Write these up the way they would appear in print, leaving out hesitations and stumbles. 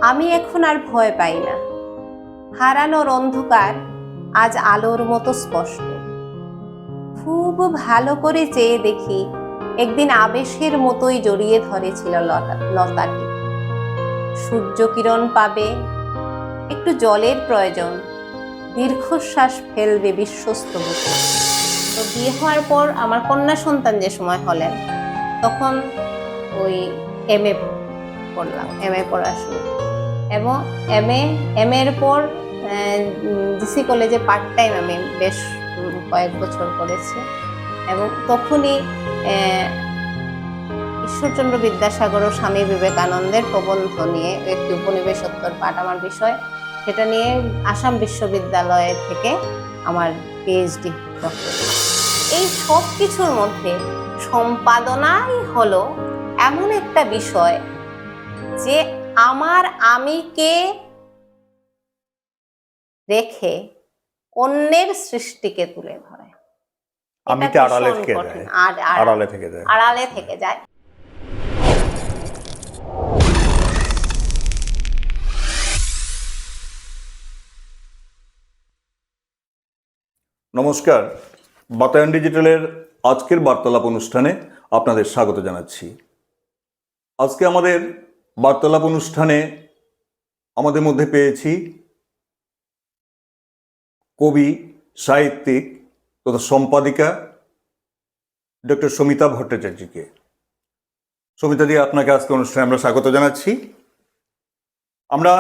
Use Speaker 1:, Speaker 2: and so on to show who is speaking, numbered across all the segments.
Speaker 1: আমি এখন আর ভয় পাই না। হারানোর অন্ধকার আজ আলোর মতো স্পষ্ট। খুব ভালো করে চেয়ে দেখি, একদিন আবেশের মতোই জড়িয়ে ধরেছিল লতাটি। সূর্য কিরণ পাবে, একটু জলের প্রয়োজন, দীর্ঘশ্বাস ফেলবে বিশ্বস্ত বুকে। তো বিয়ে হওয়ার পর আমার কন্যা সন্তান যে সময় হলেন, তখন ওই এমএ পড়লাম, এমএ পড়া শুরু। এবং এমএ এর পর জিসি কলেজে পার্ট টাইম আমি বেশ কয়েক বছর করেছি। এবং তখনই ঈশ্বরচন্দ্র বিদ্যাসাগর ও স্বামী বিবেকানন্দের প্রবন্ধ নিয়ে একটি উপনিবেশোত্তর পাঠ আমার বিষয়, সেটা নিয়ে আসাম বিশ্ববিদ্যালয় থেকে আমার পিএইচডি ডক্টরেট। এই সব কিছুর মধ্যে সম্পাদনাই হলো এমন একটা বিষয় যে আমার আমিকে রেখে অন্যের সৃষ্টিকে তুলে ধরে।
Speaker 2: আমিটা আড়ালে থেকে যায়। নমস্কার, বাতায়ন ডিজিটালের আজকের বার্তালাপ অনুষ্ঠানে আপনাদের স্বাগত জানাচ্ছি। আজকে আমাদের বার্তালাপ অনুষ্ঠানে আমাদের মধ্যে পেয়েছি কবি, সাহিত্যিক তথা সম্পাদিকা ডক্টর সমিতা ভট্টাচার্যকে। সমিতা দি, আপনাকে আজকে অনুষ্ঠানে আমরা স্বাগত জানাচ্ছি। আমরা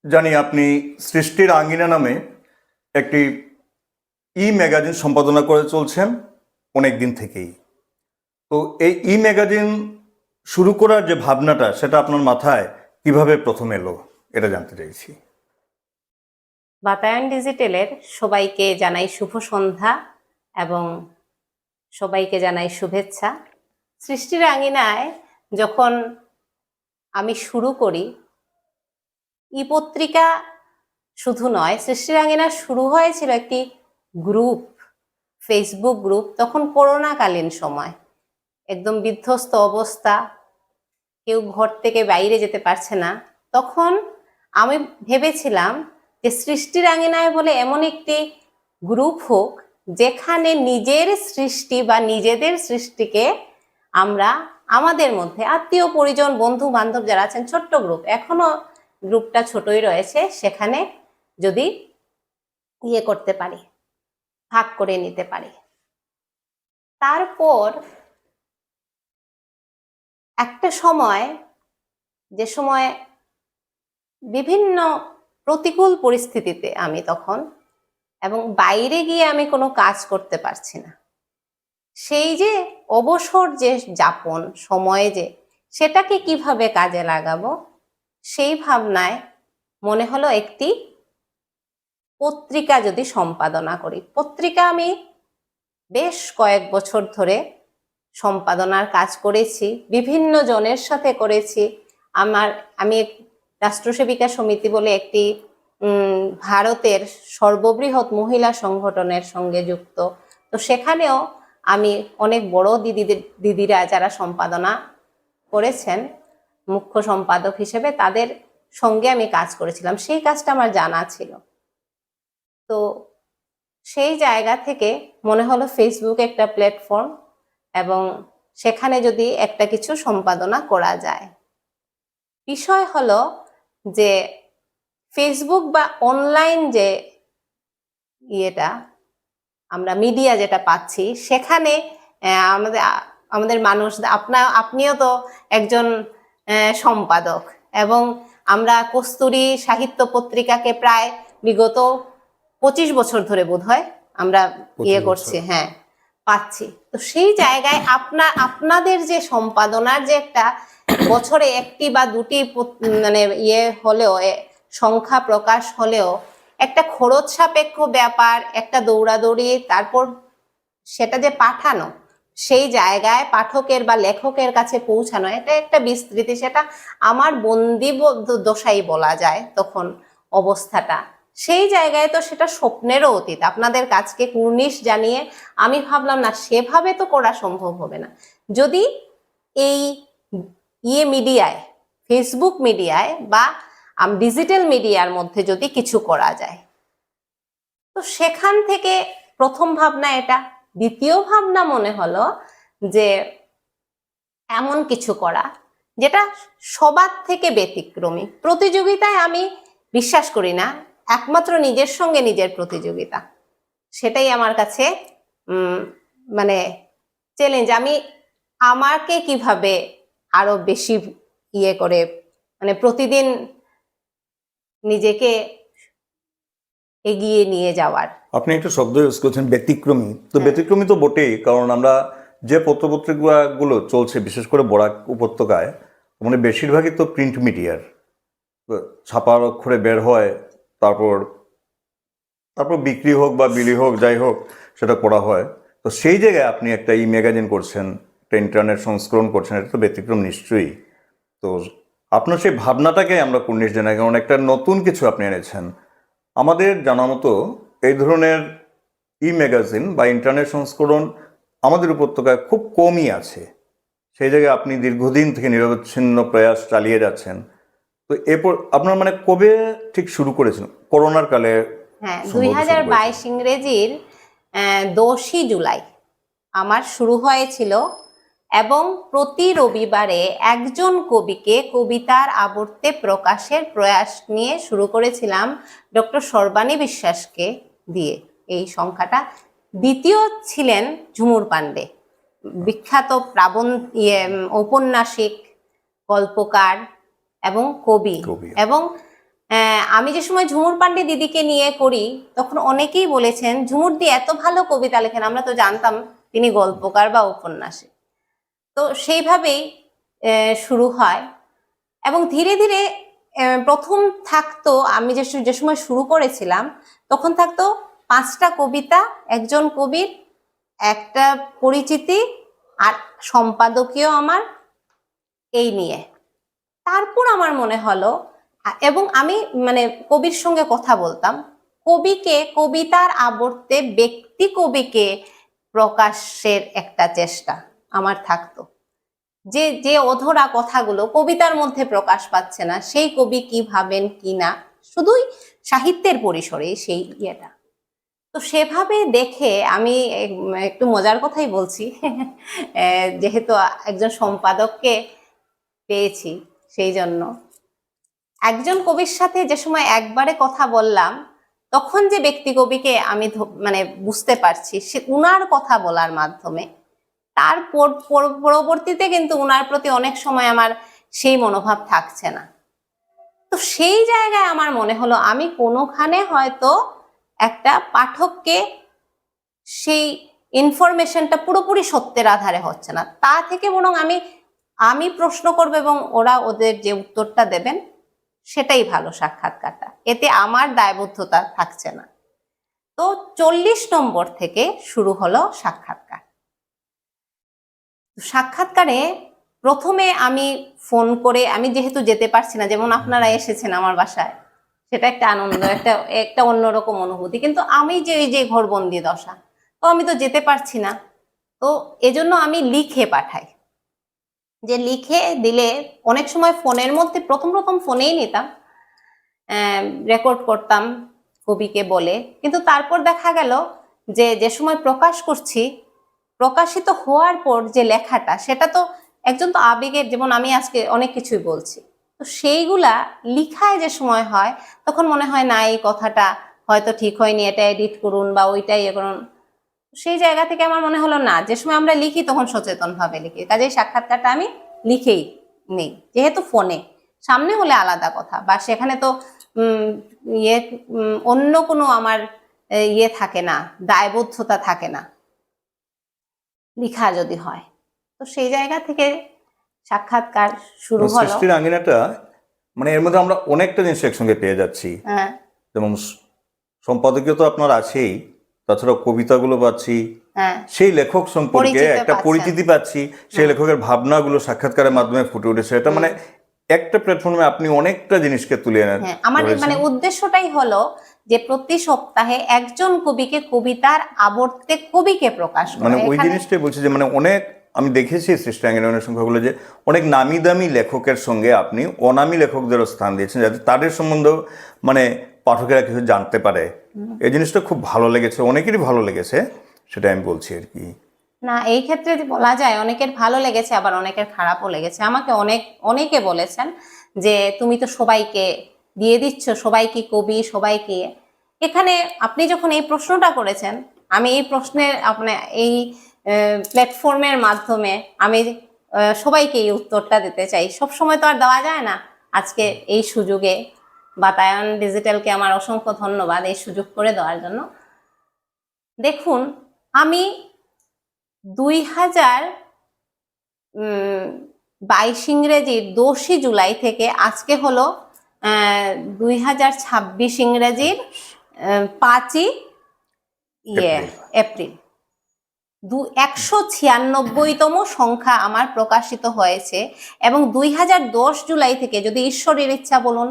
Speaker 2: জানি আপনি সৃষ্টির আঙ্গিনা নামে একটি ম্যাগাজিন সম্পাদনা করে চলছেন অনেক দিন থেকেই। তো এই ম্যাগাজিন শুরু করার যে ভাবনাটা, সেটা আপনার মাথায় কিভাবে প্রথম এলো, এটা জানতে চাইছি।
Speaker 1: বাতায়ন ডিজিটালের সবাইকে জানাই শুভ সন্ধ্যা এবং সবাইকে জানাই শুভেচ্ছা। সৃষ্টির আঙিনায় যখন আমি শুরু করি, পত্রিকা শুধু নয়, সৃষ্টির আঙিনা শুরু হয়েছিল একটি গ্রুপ, ফেসবুক গ্রুপ। তখন করোনাকালীন সময়, একদম বিধ্বস্ত অবস্থা, কেউ ঘর থেকে বাইরে যেতে পারছে না। তখন আমি ভেবেছিলাম যে সৃষ্টির আঙিনায় বলে এমন একটি গ্রুপ হোক, যেখানে নিজের সৃষ্টি বা নিজেদের সৃষ্টিকে আমরা আমাদের মধ্যে আত্মীয় পরিজন বন্ধু বান্ধব যারা আছেন, ছোট্ট গ্রুপ, এখনো গ্রুপটা ছোটই রয়েছে, সেখানে যদি করতে পারি, ভাগ করে নিতে পারি। তারপর একটা সময়, যে সময় বিভিন্ন প্রতিকূল পরিস্থিতিতে আমি তখন, এবং বাইরে গিয়ে আমি কোনো কাজ করতে পারছি না, সেই যে অবসর যে যাপন সময়ে যে সেটাকে কিভাবে কাজে লাগাবো, সেই ভাবনায় মনে হলো একটি পত্রিকা যদি সম্পাদনা করি। পত্রিকা আমি বেশ কয়েক বছর ধরে সম্পাদনার কাজ করেছি, বিভিন্ন জনের সাথে করেছি। আমি রাষ্ট্রসেবিকা সমিতি বলে একটি ভারতের সর্ববৃহৎ মহিলা সংগঠনের সঙ্গে যুক্ত। তো সেখানেও আমি অনেক বড় দিদিরা যারা সম্পাদনা করেছেন মুখ্য সম্পাদক হিসেবে, তাদের সঙ্গে আমি কাজ করেছিলাম, সেই কাজটা আমার জানা ছিল। তো সেই জায়গা থেকে মনে হলো ফেসবুক একটা প্ল্যাটফর্ম, এবং সেখানে যদি একটা কিছু সম্পাদনা করা যায়। বিষয় হলো যে ফেসবুক বা অনলাইন যে আমরা মিডিয়া যেটা পাচ্ছি, সেখানে আমাদের মানুষ, আপনিও তো একজন সম্পাদক, এবং আমরা কস্তুরী সাহিত্য পত্রিকাকে প্রায় বিগত 25 বছর ধরে বোধহয় আমরা করছি, হ্যাঁ, পাচ্ছি। তো সেই জায়গায় আপনাদের যে সম্পাদনার যে একটা বছরে একটি বা দুটি মানে হলেও, সংখ্যা প্রকাশ হলেও একটা খরচ সাপেক্ষ ব্যাপার, একটা দৌড়াদৌড়ি, তারপর সেটা যে পাঠানো, সেই জায়গায় পাঠকের বা লেখকের কাছে পৌঁছানো, এটা একটা বিস্তৃতি। সেটা আমার বন্দি দশাই বলা যায় তখন অবস্থাটা। সেই জায়গায় তো সেটা স্বপ্নেরও অতীত। আপনাদের কাজকে কুর্নিশ জানিয়ে আমি ভাবলাম না, সেভাবে তো করা সম্ভব হবে না। যদি এই মিডিয়ায়, ফেসবুক মিডিয়ায় বা ডিজিটাল মিডিয়ার মধ্যে যদি কিছু করা যায়। তো সেখান থেকে প্রথম ভাবনা এটা। দ্বিতীয় ভাবনা মনে হলো যে এমন কিছু করা যেটা সবার থেকে ব্যতিক্রমী। প্রতিযোগিতায় আমি বিশ্বাস করি না, একমাত্র নিজের সঙ্গে নিজের প্রতিযোগিতা, সেটাই আমার কাছে মানে চ্যালেঞ্জ। আমি আমাকে কিভাবে আরো বেশি করে মানে প্রতিদিন নিজেকে এগিয়ে নিয়ে যাওয়ার।
Speaker 2: আপনি একটা শব্দ ইউজ করছেন ব্যতিক্রমী, তো ব্যতিক্রমী তো বটেই, কারণ আমরা যে পত্রপত্রিকাগুলো চলছে বিশেষ করে বরাক উপত্যকায় মানে বেশিরভাগই তো প্রিন্ট মিডিয়ার, ছাপার অক্ষরে বের হয়, তারপর বিক্রি হোক বা বিলি হোক যাই হোক সেটা করা হয়। তো সেই জায়গায় আপনি একটা ম্যাগাজিন করছেন, একটা ইন্টারনেট সংস্করণ করছেন, এটা তো ব্যতিক্রম নিশ্চয়ই। তো আপনার সেই ভাবনাটাকে আমরা কুর্নিশ জানাই, কারণ একটা নতুন কিছু আপনি এনেছেন। আমাদের জানা মতো এই ধরনের ম্যাগাজিন বা ইন্টারনেট সংস্করণ আমাদের উপত্যকায় খুব কমই আছে। সেই জায়গায় আপনি দীর্ঘদিন থেকে নিরবচ্ছিন্ন প্রয়াস চালিয়ে যাচ্ছেন। তো এরপর আপনার মানে কবে ঠিক শুরু করেছেন? করোনার কালে?
Speaker 1: হ্যাঁ, 2022 ইংরেজির 10ই জুলাই আমার শুরু হয়েছিল, এবং প্রতি রবিবারে একজন কবিকে কবিতার আবর্তে প্রকাশের প্রয়াস নিয়ে শুরু করেছিলাম ডক্টর সর্বাণী বিশ্বাসকে দিয়ে। এই সংখ্যাটা দ্বিতীয় ছিলেন ঝুমুর পান্ডে, বিখ্যাত ঔপন্যাসিক, গল্পকার এবং কবি। এবং আমি যে সময় ঝুমুর পান্ডে দিদিকে নিয়ে করি তখন অনেকেই বলেছেন ঝুমুর দি এত ভালো কবিতা লেখেন, আমরা তো জানতাম তিনি গল্পকার বা ঔপন্যাসিক। তো সেইভাবেই শুরু হয়, এবং ধীরে ধীরে প্রথম থাকতো, আমি যে সময় শুরু করেছিলাম তখন থাকতো 5টা কবিতা, একজন কবির, একটা পরিচিতি আর সম্পাদকীয় আমার, এই নিয়ে। তারপর আমার মনে হলো, এবং আমি মানে কবির সঙ্গে কথা বলতাম, কবিকে কবিতার আবর্তে ব্যক্তি কবিকে প্রকাশের একটা চেষ্টা আমার থাকতো। যে যে অধরা কথাগুলো কবিতার মধ্যে প্রকাশ পাচ্ছে না, সেই কবি কি ভাবেন কি না, শুধুই সাহিত্যের পরিসরে সেই ইয়েটা। তো সেভাবে দেখে আমি একটু মজার কথাই বলছি যেহেতু একজন সম্পাদককে পেয়েছি, সেই জন্য একজন কবির সাথে যে সময় একবারে কথা বললাম তখন যে ব্যক্তি কবিকে আমি মানে বুঝতে পারছি সে উনার কথা বলার মাধ্যমে, তার পরবর্তীতে কিন্তু উনার প্রতি অনেক সময় আমার সেই মনোভাব থাকছে না। তো সেই জায়গায় আমার মনে হলো আমি কোনোখানে হয়তো একটা পাঠককে সেই ইনফরমেশনটা পুরোপুরি সত্যের আধারে হচ্ছে না, তা থেকে বরং আমি প্রশ্ন করব এবং ওরা ওদের যে উত্তরটা দেবেন সেটাই ভালো সাক্ষাৎকারটা, এতে আমার দায়বদ্ধতা থাকছে না। তো 40 নম্বর থেকে শুরু হলো সাক্ষাৎকার। সাক্ষাৎকারে প্রথমে আমি ফোন করে, আমি যেহেতু যেতে পারছি না, যেমন আপনারা এসেছেন আমার বাসায়, সেটা একটা আনন্দ, একটা অন্যরকম অনুভূতি, কিন্তু আমি যে এই যে ঘরবন্দি দশা, তো আমি তো যেতে পারছি না। তো এজন্য আমি লিখে পাঠাই, যে লিখে দিলে অনেক সময় ফোনের মধ্যে প্রথম ফোনেই নিতাম, রেকর্ড করতাম কবিকে বলে, কিন্তু তারপর দেখা গেল যে সময় প্রকাশ করছি, প্রকাশিত হওয়ার পর যে লেখাটা সেটা তো একজন তো আবেগের, যেমন আমি আজকে অনেক কিছুই বলছি, তো সেইগুলা লিখায় যে সময় হয় তখন মনে হয় না এই কথাটা হয়তো ঠিক হয়নি, এটা এডিট করুন বা ওইটাই ইয়ে করুন। সেই জায়গা থেকে আমার মনে হলো না, যে সময় আমরা লিখি তখন সচেতন ভাবে লিখি, কাজেই সাক্ষাৎকারটা আমি লিখেই নেই। যেহেতু ফোনে সামনে হলে আলাদা কথা, বা সেখানে তো অন্য কোনো আমার থাকে না, দায়বদ্ধতা থাকে না লিখা যদি হয়। তো সেই জায়গা থেকে সাক্ষাৎকার শুরু হলো।
Speaker 2: সৃষ্টির আঙিনাটা মানে এর মধ্যে আমরা অনেকটা জিনিস একসঙ্গে পেয়ে যাচ্ছি। যেমন সম্পাদকীয় তো আপনার আছেই, তাছাড়া কবিতাগুলো পাচ্ছি, সেই লেখক সম্পর্কে একটা পরিচিতি পাচ্ছি, সেই লেখকের ভাবনাগুলো সাক্ষাৎকারের মাধ্যমে ফুটে উঠেছে। এটা মানে একটা প্ল্যাটফর্মে আপনি অনেকটা জিনিসকে তুলে এনেন।
Speaker 1: আমার মানে উদ্দেশ্যটাই হলো যে প্রতি সপ্তাহে একজন কবিকে কবিতার আবর্তে কবিকে প্রকাশ করা।
Speaker 2: মানে ওই জিনিসটাই বলছি যে মানে অনেক আমি দেখেছি সৃষ্টি আঙ্গিনার সংখ্যাগুলো যে অনেক নামি দামি লেখকের সঙ্গে আপনি অনামী লেখকদেরও স্থান দিয়েছেন, যাতে তাদের সম্বন্ধেও মানে পাঠকেরা কিছু জানতে পারে। এই জিনিসটা খুব ভালো লেগেছে, অনেকেরই ভালো লেগেছে, সেটা আমি বলছি আর কি।
Speaker 1: না, এই ক্ষেত্রে বলা যায় অনেকের ভালো লেগেছে, আবার অনেকের খারাপও লেগেছে। আমাকে অনেকে বলেছেন যে তুমি তো সবাইকে দিয়ে দিচ্ছ, সবাই কি কবি, সবাই কি। এখানে আপনি যখন এই প্রশ্নটা করেছেন, আমি এই প্রশ্নের আপনার এই প্ল্যাটফর্মের মাধ্যমে আমি সবাইকে এই উত্তরটা দিতে চাই। সব সময় তো আর দেওয়া যায় না। আজকে এই সুযোগে বাতায়ন ডিজিটালকে আমার অসংখ্য ধন্যবাদ এই সুযোগ করে দেওয়ার জন্য। দেখুন, আমি 2022 ইংরেজির 10 জুলাই থেকে আজকে হলো 2026 ইংরেজির 5 এপ্রিল 196তম সংখ্যা আমার প্রকাশিত হয়েছে। এবং 2010 জুলাই থেকে, যদি ঈশ্বরের ইচ্ছা বলুন,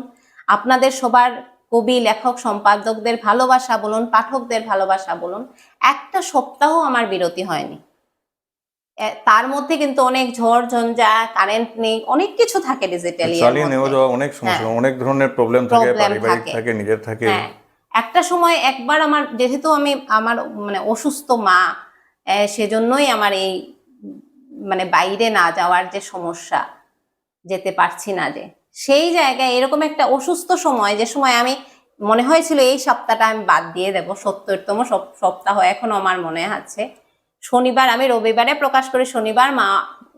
Speaker 1: আপনাদের সবার কবি, লেখক, সম্পাদকদের ভালোবাসা বলুন, পাঠকদের ভালোবাসা বলুন, একটা সপ্তাহ আমার বিরতি হয়নি। তার মধ্যে কিন্তু অনেক ঝড় ঝঞ্ঝা, কারেন্ট নেই, অনেক কিছু থাকে ডিজিটালি,
Speaker 2: চালিয়ে নেওয়া যাওয়া অনেক সমস্যা, অনেক ধরনের প্রবলেম থাকে, পারিবারিক থাকে, নিজের থাকে।
Speaker 1: একটা সময় একবার আমার, যেহেতু আমার মানে অসুস্থ মা, সেজন্যই আমার এই মানে বাইরে না যাওয়ার যে সমস্যা, যেতে পারছি না, যে সেই জায়গায় এরকম একটা অসুস্থ সময়, যে সময় আমি মনে হয়েছিল এই সপ্তাহটা আমি বাদ দিয়ে দেবো, 70তম সপ্তাহ এখনো আমার মনে আছে। শনিবার, আমি রবিবারে প্রকাশ করে শনিবার মা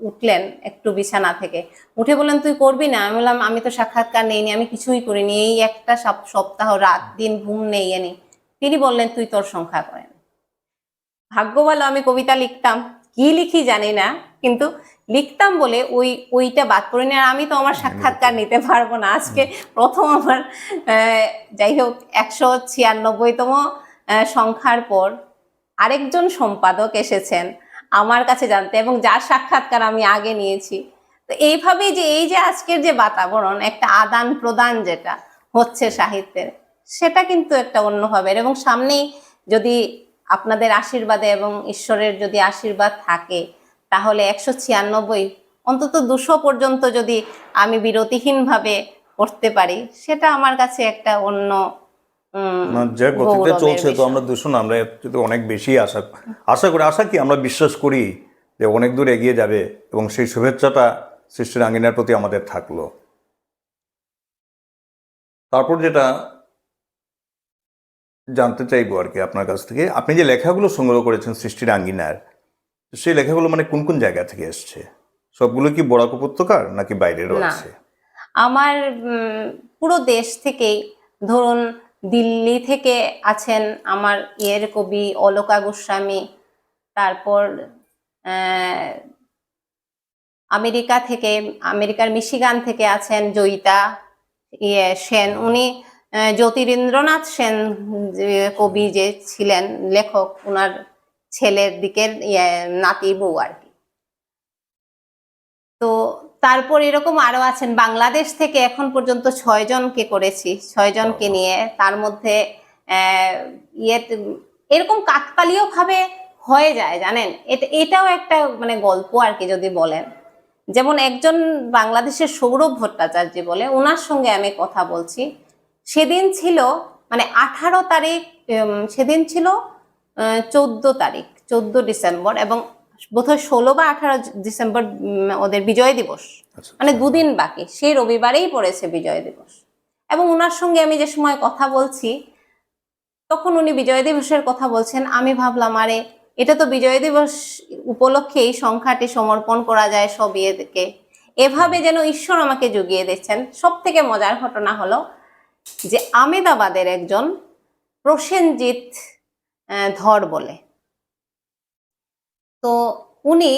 Speaker 1: উঠলেন একটু বিছানা থেকে, উঠে বললেন তুই করবি না? আমি বললাম আমি তো সাক্ষাৎকার নেইনি, আমি কিছুই করিনি, এই একটা সপ্তাহ রাত দিন ঘুম নেই এনি। তিনি বললেন তুই তোর সংখ্যা করেন। ভাগ্য ভালো আমি কবিতা লিখতাম, কি লিখি জানি না, কিন্তু লিখতাম বলে ওইটা বাদ পড়ে নি। আর আমি তো আমার সাক্ষাৎকার নিতে পারবো না। আজকে প্রথম আমার যাই হোক 196তম সংখ্যার পর আরেকজন সম্পাদক এসেছেন আমার কাছে জানতে, এবং যার সাক্ষাৎকার আমি আগে নিয়েছি। তো এইভাবেই যে এই যে আজকের যে বাতাবরণ, একটা আদান প্রদান যেটা হচ্ছে সাহিত্যের, সেটা কিন্তু একটা অন্যভাবে। এবং সামনেই যদি আপনাদের আশীর্বাদে এবং ঈশ্বরের যদি আশীর্বাদ থাকে, তাহলে 196 অন্তত 200 পর্যন্ত যদি আমি বিরতিহীনভাবে করতে পারি, সেটা আমার কাছে একটা অন্য
Speaker 2: যে গতিতে চলছে, তো আমরা 200 না, আমরা যদি অনেক বেশি আশা করি, কি আমরা বিশ্বাস করি যে অনেক দূর এগিয়ে যাবে, এবং সেই শুভেচ্ছাটা সৃষ্টির আঙ্গিনার প্রতি আমাদের থাকলো। তারপর যেটা জানতে চাইবো আর কি আপনার কাছ থেকে, আপনি যে লেখাগুলো সংগ্রহ করেছেন সৃষ্টির আঙ্গিনার, সেই লেখাগুলো মানে কোন কোন জায়গা থেকে এসছে? সবগুলো কি বরাক উপত্যকার নাকি বাইরেরও আছে?
Speaker 1: আমার পুরো দেশ থেকেই, ধরুন দিল্লি থেকে আছেন আমার কবি অলোকা গোস্বামী, তারপর আমেরিকার মিশিগান থেকে আছেন জয়িতা সেন, উনি জ্যোতিরিন্দ্রনাথ সেন কবি যে ছিলেন লেখক, ওনার ছেলের দিকের নাতি বউ আর কি। তো তারপর এরকম আরো আছেন বাংলাদেশ থেকে, এখন পর্যন্ত 6 জনকে করেছি, 6 জনকে নিয়ে। তার মধ্যে এরকম কাকতালীয় ভাবে হয়ে যায়, জানেন, এটাও একটা মানে গল্প আর কি যদি বলেন। যেমন একজন বাংলাদেশের সৌরভ ভট্টাচার্য বলে, ওনার সঙ্গে আমি কথা বলছি। সেদিন ছিল মানে 18 তারিখ, সেদিন ছিল 14 ডিসেম্বর, এবং বোধহয় 16 বা 18 ডিসেম্বর ওদের বিজয় দিবস, মানে দুদিন বাকি। সেই রবিবারেই পড়েছে বিজয় দিবস। এবং ওনার সঙ্গে আমি যে সময় কথা বলছি, তখন উনি বিজয় দিবসের কথা বলছেন। আমি ভাবলাম, আরে এটা তো বিজয় দিবস উপলক্ষে এই সংখ্যাটি সমর্পণ করা যায় সব ইয়েকে। এভাবে যেন ঈশ্বর আমাকে জুগিয়ে দিচ্ছেন। সব থেকে মজার ঘটনা হলো যে আমেদাবাদের একজন প্রসেনজিৎ ধর বলে, তো উনি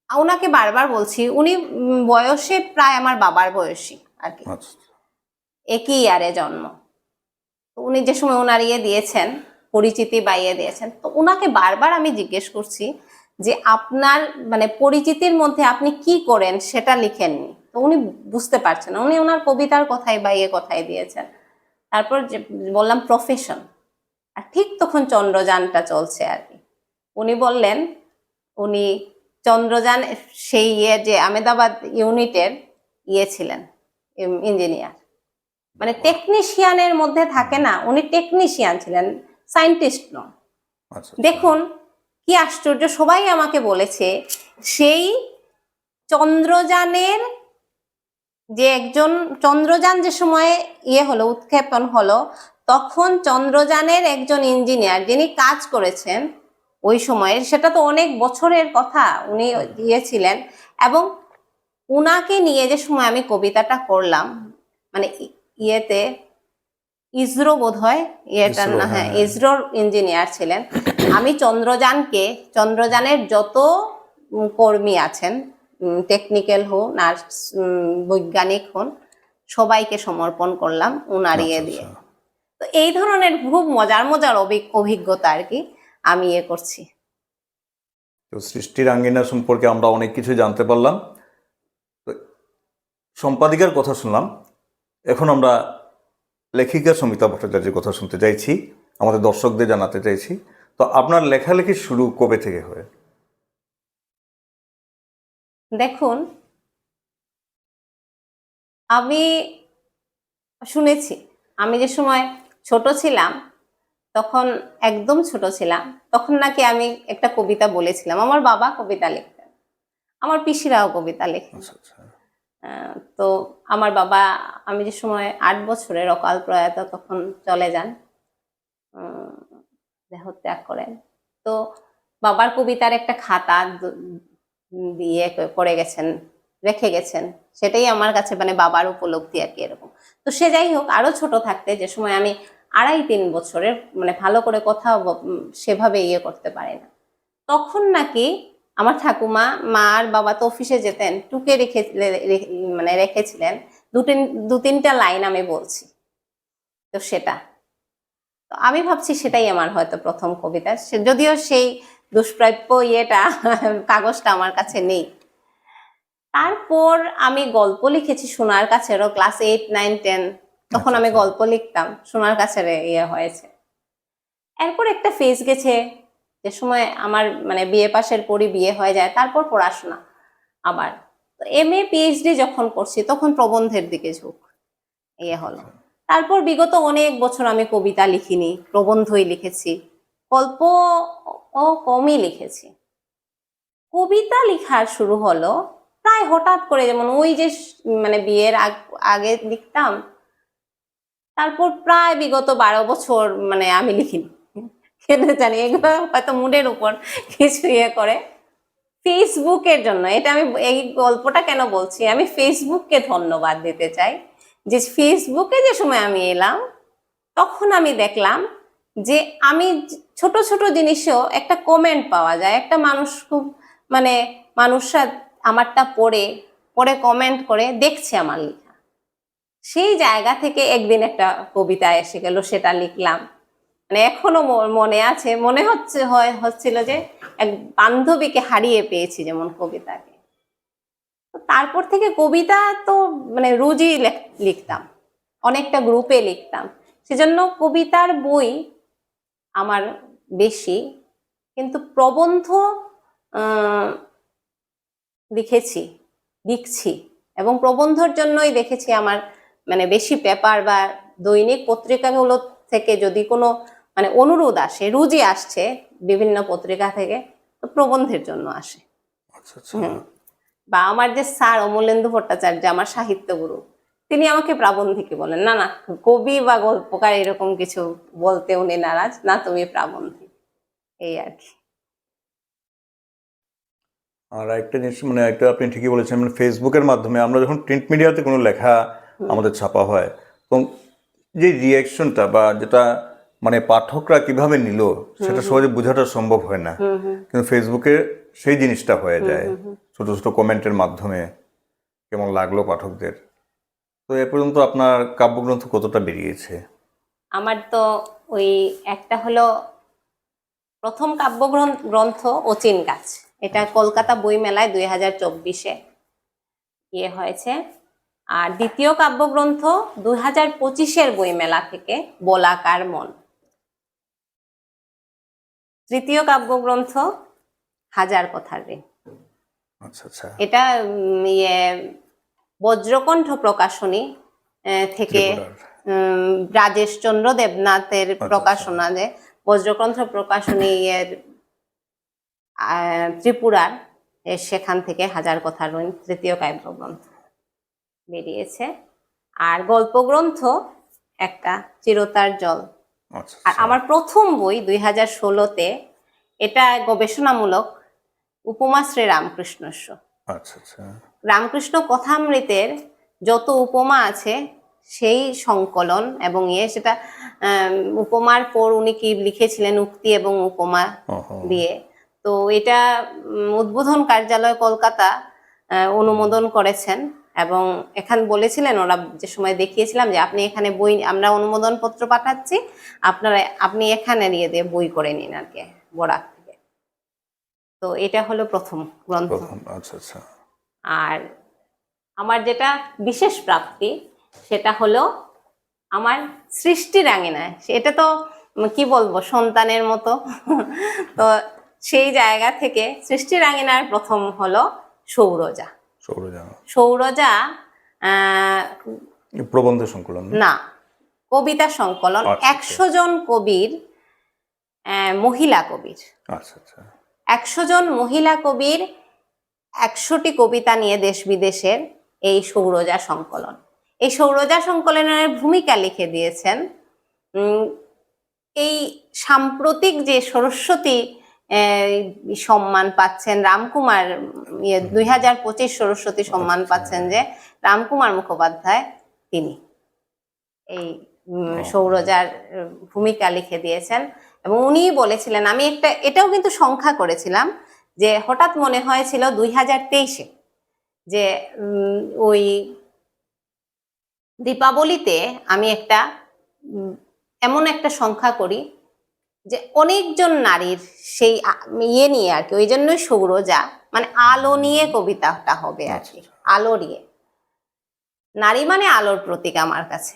Speaker 1: ওনাকে বারবার বলছি, উনি বয়সে প্রায় আমার বাবার বয়সী আর কি, একই ইয়ারে জন্ম। উনি যে সময় ওনার দিয়েছেন পরিচিতি বাইয়ে দিয়েছেন, তো ওনাকে বারবার আমি জিজ্ঞেস করছি যে আপনার মানে পরিচিতির মধ্যে আপনি কি করেন সেটা লিখেননি। তো উনি বুঝতে পারছেন না, উনি ওনার কবিতার কথাই বাইয়ে কথাই দিয়েছেন। তারপর বললাম প্রফেশন, আর ঠিক তখন চন্দ্রযানটা চলছে আর কি। উনি বললেন, উনি চন্দ্রযান সেই যে আহমেদাবাদ ইউনিটের ছিলেন, ইঞ্জিনিয়ার, মানে টেকনিশিয়ানের মধ্যে থাকে না, উনি টেকনিশিয়ান ছিলেন, সায়েন্টিস্ট নন।
Speaker 2: আচ্ছা,
Speaker 1: দেখুন কি আশ্চর্য, সবাই আমাকে বলেছে সেই চন্দ্রযানের যে একজন, চন্দ্রযান যে সময়ে হলো, উৎক্ষেপণ হলো, তখন চন্দ্রযানের একজন ইঞ্জিনিয়ার যিনি কাজ করেছেন ওই সময়ে, সেটা তো অনেক বছরের কথা, উনি ছিলেন। এবং উনাকে নিয়ে যে সময় আমি কবিতাটা করলাম, মানে ইয়েতে ইসরো বোধ হয় ইয়েটা
Speaker 2: ইসরো,
Speaker 1: না,
Speaker 2: হ্যাঁ,
Speaker 1: হ্যাঁ ইসরোর ইঞ্জিনিয়ার ছিলেন। আমি চন্দ্রযানের যত কর্মী আছেন, টেকনিক্যাল হন, নার্স, বৈজ্ঞানিক হন, সবাইকে সমর্পণ করলাম উনার
Speaker 2: আচ্ছা,
Speaker 1: দিয়ে।
Speaker 2: আচ্ছা।
Speaker 1: তো এই ধরনের খুব মজার মজার অভিজ্ঞতা আর কি আমি করছি।
Speaker 2: তো সৃষ্টির আঙ্গিনা সম্পর্কে আমরা অনেক কিছু জানতে পারলাম, তো সম্পাদিকার কথা শুনলাম। এখন আমরা লেখিকা সমিতা ভট্টাচার্যের কথা শুনতে চাইছি, আমাদের দর্শকদের জানাতে চাইছি। তো আপনার লেখালেখি শুরু কবে থেকে হয়?
Speaker 1: দেখুন, আমি শুনেছি আমি যে সময় ছোট ছিলাম, তখন একদম ছোট ছিলাম, তখন নাকি আমি একটা কবিতা বলেছিলাম। আমার বাবা কবিতা লিখতেন, আমার পিসিরাও কবিতা লেখেন।
Speaker 2: আচ্ছা, আচ্ছা।
Speaker 1: তো আমার বাবা, আমি যে সময় 8 বছরের অকাল প্রয়াত, তখন চলে যান, দেহত্যাগ করেন। তো বাবার কবিতার একটা খাতা দিয়ে করে গেছেন, রেখে গেছেন, সেটাই আমার কাছে মানে বাবার উপলব্ধি আর কি এরকম। তো সে যাই হোক, আরো ছোট থাকতে যে সময় আমি 2.5-3 বছরের, মানে ভালো করে কথা সেভাবে করতে পারি না, তখন নাকি আমার ঠাকুমা, মা আর বাবা তো অফিসে যেতেন, টুকে মানে রেখেছিলেন 2-3টা লাইন আমি বলছি। তো সেটা, তো আমি ভাবছি সেটাই আমার হয়তো প্রথম কবিতা, যদিও সেই দুষ্প্রাপ্য কাগজটা আমার কাছে নেই। তারপর আমি গল্প লিখেছি সোনার কাছেরও, ক্লাস 8, 9, 10, তখন আমি গল্প লিখতাম, সোনার কাছের হয়েছে। এরপর একটা ফেজ গেছে যে সময় আমার মানে বিয়ে পাশের পরই বিয়ে হয়ে যায়, তারপর পড়াশোনা আবার MA PhD যখন করছি, তখন প্রবন্ধের দিকে ঝোঁক হলো। তারপর বিগত অনেক বছর আমি কবিতা লিখিনি, প্রবন্ধই লিখেছি, গল্প ও কমই লিখেছি। কবিতা লেখার শুরু হলো প্রায় হঠাৎ করে, যেমন ওই যে মানে বিয়ের আগে লিখতাম, তারপর প্রায় বিগত 12 বছর মানে আমি লিখিনি, কেন জানি, এগুলো হয়তো মুডের উপর কিছু করে। ফেসবুকের জন্য, এটা আমি এই গল্পটা কেন বলছি, আমি ফেসবুককে ধন্যবাদ দিতে চাই, যে ফেসবুকে যে সময় আমি এলাম, তখন আমি দেখলাম যে আমি ছোট ছোট জিনিসেও একটা কমেন্ট পাওয়া যায়, একটা মানুষ খুব মানে মানুষরা আমারটা পড়ে কমেন্ট করে দেখছে আমার লেখা। সেই জায়গা থেকে একদিন একটা কবিতা এসে গেল, সেটা লিখলাম। মানে এখনো মনে আছে, মনে হচ্ছিল যে এক বান্ধবীকে হারিয়ে পেয়েছি যেমন কবিতাকে। তারপর থেকে কবিতা তো মানে রোজই লিখতাম, অনেকটা গ্রুপে লিখতাম, সেজন্য কবিতার বই আমার বেশি। কিন্তু প্রবন্ধ লিখছি, এবং প্রবন্ধের জন্যই দেখেছি আমার মানে বেশি পেপার বা দৈনিক পত্রিকাগুলো থেকে যদি কোনো মানে অনুরোধ আসে, রুজি আসছে বিভিন্ন পত্রিকা থেকে, তো প্রবন্ধের জন্য আসে।
Speaker 2: আচ্ছা, আচ্ছা।
Speaker 1: বা আমার যে স্যার অমলেন্দু ভট্টাচার্য, আমার সাহিত্য গুরু, তিনি আমাকে প্রাবন্ধিকই বলেন, না না কবি বা গল্পকার এরকম কিছু বলতে উনি নারাজ না, তুমি প্রাবন্ধিক, এই আর কি।
Speaker 2: আর একটা জিনিস, মানে একটা আপনি ঠিকই বলেছেন, মানে ফেসবুকের মাধ্যমে আমরা যখন প্রিন্ট মিডিয়াতে কোনো লেখা আমাদের ছাপা হয়, তখন যে রিয়াকশনটা বা যেটা মানে পাঠকরা কিভাবে নিল, সেটা সহজে বোঝাটা সম্ভব হয় না। কিন্তু ফেসবুকে সেই জিনিসটা হয়ে যায়, ছোট ছোট কমেন্টের মাধ্যমে কেমন লাগলো পাঠকদের। তো এ পর্যন্ত আপনার কাব্যগ্রন্থ কতটা বেরিয়েছে?
Speaker 1: আমার তো ওই একটা হলো প্রথম কাব্যগ্রন্থ অচিন গাছ, এটা কলকাতা বইমেলায় 2024-এ হয়েছে। আর দ্বিতীয় কাব্যগ্রন্থ 2025-এর বইমেলা থেকে, বলাকার মন। তৃতীয় কাব্যগ্রন্থ হাজার কথার ঋণ।
Speaker 2: আচ্ছা আচ্ছা।
Speaker 1: এটা বজ্রকণ্ঠ প্রকাশনী থেকে
Speaker 2: ত্রিপুরার।
Speaker 1: রাজেশ চন্দ্র দেবনাথের
Speaker 2: আচ্ছা।
Speaker 1: প্রকাশনা, যে বজ্রকণ্ঠ প্রকাশনী এর ত্রিপুরার, সেখান থেকে হাজার কথার ঋণ তৃতীয় কাব্যগ্রন্থ বেরিয়েছে। আর গল্প গ্রন্থ একটা, চিরতার জল।
Speaker 2: আচ্ছা
Speaker 1: আর আমার প্রথম বই 2016-তে, এটা গবেষণামূলক, উপমা শ্রী রামকৃষ্ণস্য।
Speaker 2: আচ্ছা আচ্ছা।
Speaker 1: রামকৃষ্ণ কথামৃতের যত উপমা আছে সেই সংকলন এবং সেটা উপমার পর উনি কি লিখেছিলেন, উক্তি এবং উপমা দিয়ে। তো এটা উদ্বোধন কার্যালয় কলকাতা অনুমোদন করেছেন এবং এখানে বলেছিলেন ওরা, যে সময় দেখিয়েছিলাম যে আপনি এখানে বই, আমরা অনুমোদন পত্র পাঠাচ্ছি, আপনি এখানে নিয়ে দিয়ে বই করে নিন আর কি, বরাক থেকে। তো এটা হলো প্রথম গ্রন্থ।
Speaker 2: আচ্ছা আচ্ছা।
Speaker 1: আর আমার যেটা বিশেষ প্রাপ্তি সেটা হলো আমার সৃষ্টি রাঙিনায়। এটা তো কি বলবো, সন্তানের মতো। তো সেই জায়গা থেকে সৃষ্টি রাঙিনার প্রথম হলো সৌরজা। সৌরজা
Speaker 2: প্রবন্ধ সংকলন
Speaker 1: না, কবিতা সংকলন। 100 জন কবির, মহিলা কবির, 100 জন মহিলা কবির 100টি কবিতা নিয়ে দেশ বিদেশের এই সৌরজা সংকলন। এই সৌরজা সংকলনের ভূমিকা লিখে দিয়েছেন এই সাম্প্রতিক যে সরস্বতী সম্মান পাচ্ছেন রামকুমার, 2025 সরস্বতী সম্মান পাচ্ছেন যে রামকুমার মুখোপাধ্যায়, তিনি এই সৌরজার ভূমিকা লিখে দিয়েছেন। এবং উনি বলেছিলেন, আমি এটাও কিন্তু সংখ্যা করেছিলাম, যে হঠাৎ মনে হয়েছিল 2023-এ যে ওই দীপাবলিতে আমি এমন একটা সংখ্যা করি যে অনেকজন নারীর সেই নিয়ে আর কি, ওই জন্যই সৌরজা, মানে আলো নিয়ে কবিতাটা হবে আর কি, আলো নিয়ে। নারী মানে আলোর প্রতীক আমার কাছে।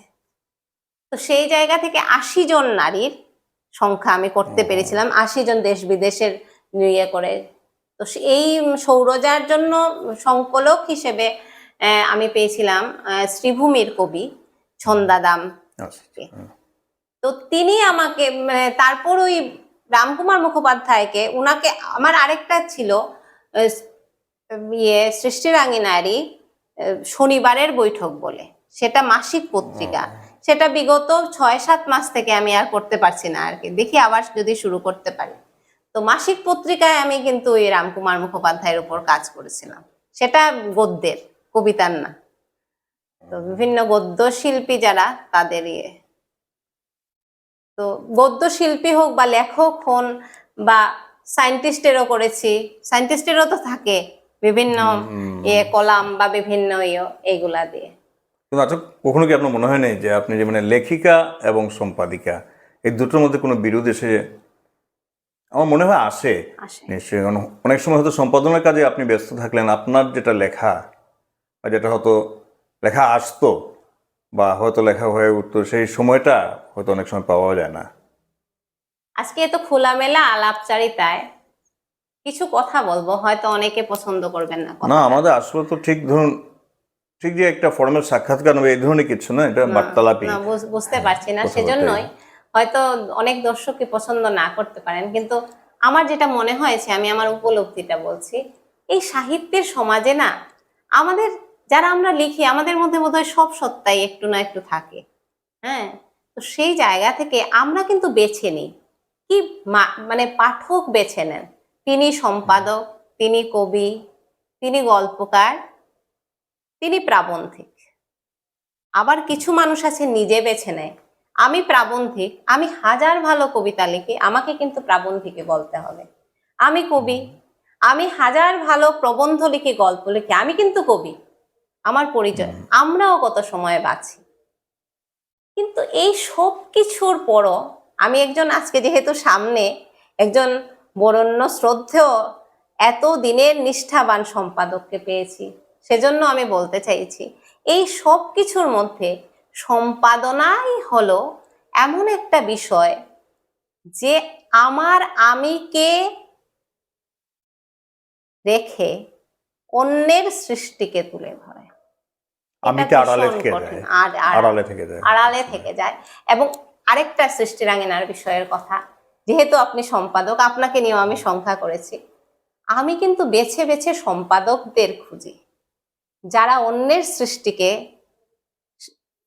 Speaker 1: তো সেই জায়গা থেকে 80 জন নারীর সংখ্যা আমি করতে পেরেছিলাম, 80 জন দেশ বিদেশের নিয়ে করে। তো এই সৌরজার জন্য সংকলক হিসেবে আমি পেয়েছিলাম শ্রীভূমির কবি ছন্দাদাম। তো তিনি আমাকে, তারপর ওই রামকুমার মুখোপাধ্যায়কে, উনাকে, আমার আরেকটা ছিল সৃষ্টি রাঙিনারই শনিবারের বৈঠক বলে, সেটা মাসিক পত্রিকা। সেটা বিগত 6-7 মাস থেকে আমি আর করতে পারছি না আর কি, দেখি আবার যদি শুরু করতে পারি। তো মাসিক পত্রিকায় আমি কিন্তু এই রামকুমার মুখোপাধ্যায়ের উপর কাজ করেছিলাম, সেটা গদ্যের, কবিতার না। তো বিভিন্ন গদ্য শিল্পী যারা, তাদের তো গদ্য শিল্পী হোক বা লেখক হন বা সায়েন্টিস্টেরও করেছি, সায়েন্টিস্টেরও তো থাকে বিভিন্ন কলাম বা বিভিন্ন এইগুলা দিয়ে।
Speaker 2: আচ্ছা, কখনো কি আপনার মনে হয় নাই যে আপনি যে লেখিকা এবং সম্পাদিকা, এই দুটোর মধ্যে কোনো বিরোধ এসে? আমার মনে হয় আসে নিশ্চয়ই। অনেক সময় হয়তো সম্পাদনার কাজে আপনি ব্যস্ত থাকলেন, আপনার যেটা লেখা বা যেটা হয়তো লেখা আসতো বা হয়তো লেখা হয়ে উঠতো, সেই সময়টা হয়তো অনেক সময় পাওয়া যায় না।
Speaker 1: আজকে এত খোলামেলা আলাপচারিতায় কিছু কথা বলবো, হয়তো অনেকে পছন্দ করবেন না।
Speaker 2: না, আমাদের আসলে তো ঠিক ধরুন, ঠিক যে একটা ফর্মাল সাক্ষাৎকার নেবে এই ধরনের কিছু না, এটা বার্তালাপই।
Speaker 1: বুঝতে পারছি না, সেজন্যই হয়তো অনেক দর্শকই পছন্দ না করতে পারেন, কিন্তু আমার যেটা মনে হয়েছে, আমি আমার উপলব্ধিটা বলছি। এই সাহিত্যের সমাজে না, আমাদের যারা আমরা লিখি, আমাদের মধ্যে বোধহয় সব সত্তাই একটু না একটু থাকে। হ্যাঁ, তো সেই জায়গা থেকে আমরা কিন্তু বেছে নিই কি, মানে পাঠক বেছে নেন, তিনি সম্পাদক, তিনি কবি, তিনি গল্পকার, তিনি প্রাবন্ধিক। আবার কিছু মানুষ আছে নিজে বেছে নেয়, আমি প্রাবন্ধিক, আমি 1000 ভালো কবিতা লিখি, আমাকে কিন্তু প্রাবন্ধিকে বলতে হবে। আমি কবি, আমি 1000 ভালো প্রবন্ধ লিখি, গল্প লিখি, আমি কিন্তু কবি, আমার পরিচয়। আমরাও কত সময় বাঁচি, কিন্তু এই সব কিছুর পরও আমি একজন, আজকে যেহেতু সামনে একজন বরেণ্য শ্রদ্ধেয় এত দিনের নিষ্ঠাবান সম্পাদককে পেয়েছি, সেজন্য আমি বলতে চাইছি, এই সব কিছুর মধ্যে সম্পাদনাই হলো এমন একটা বিষয় যে আমার আমিকে রেখে অন্যের সৃষ্টিকে তুলে ধরে।
Speaker 2: আমিটা আড়ালে
Speaker 1: ভীষণ
Speaker 2: থেকে
Speaker 1: কঠিন।
Speaker 2: যায়,
Speaker 1: আর
Speaker 2: আড়ালে থেকে যায়।
Speaker 1: আড়ালে থেকে যায়। এবং আরেকটা সৃষ্টিরাঙিনার বিষয়ের কথা, যেহেতু আপনি সম্পাদক, আপনাকে নিয়েও আমি সংখ্যা করেছি। আমি কিন্তু বেছে বেছে সম্পাদকদের খুঁজি যারা অন্যের সৃষ্টিকে